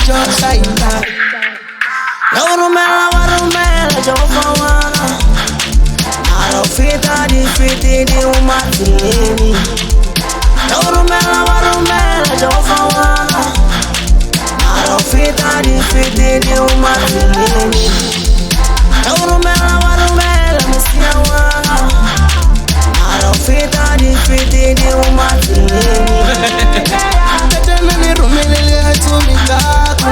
just saina. Rumela warumela jofawana. Narofita di fiti di umatini. Rumela warumela jofawana. Narofita di fiti di umatini. Rumela warumela misiawana. Narofita di fiti di umatini. Tena ni rumele hatumikaku.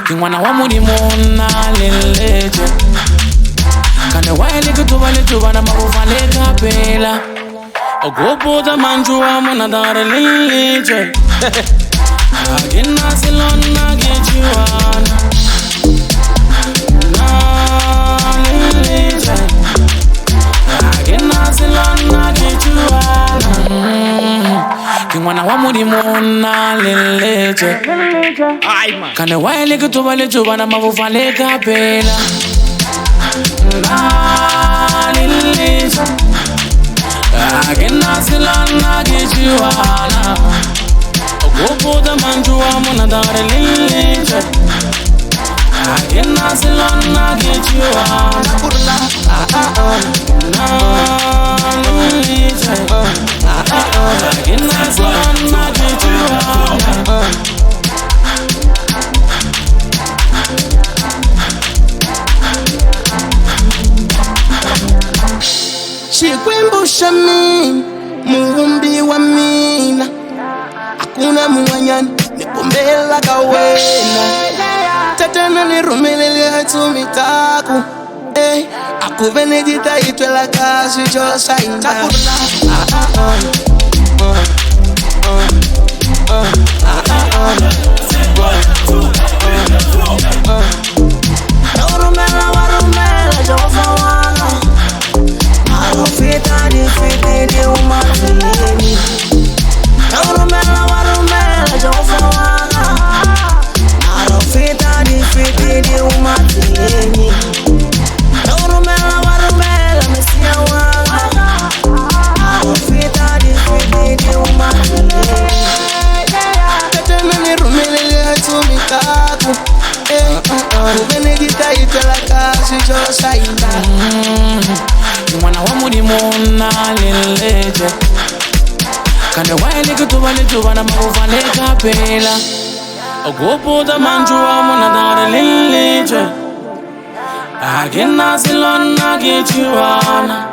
Kingwana wa mulimona leleje Kane waile kutubale tubana mabufale kapela Ogoputa manjua muna dare leleje Agina silona gechiwana Na leleje Agina silona gechiwana Kingwana wa mulimona leleje Kane waile kutubale tubana mabufale kapela La leleje Agina silona gechiwana Ogoputa manjua muna dare leleje Agina silona gechiwana Na leleje Agina silona gechiwana Shikwembusha mimi muumbi wa mina, hakuna muwanyani nikumbela kawena. Tatana ni rumelele hatumitaku, akuvene jita itwela kazi josaina. Rumela warumela jofawana. Narofita di fiti di umatini. Rumela warumela jofawana. Narofita di fiti di umatini. Rumela warumela misiawana. Narofita di fiti di umatini. Tena ni rumelele hatumikaku. Akuvene jita itwela kazi josaina. Mwana wa mulimona leleje Kane waile kutubale tubana mabufale kapela Ogoputa manjua muna dare leleje Agina silona gechiwana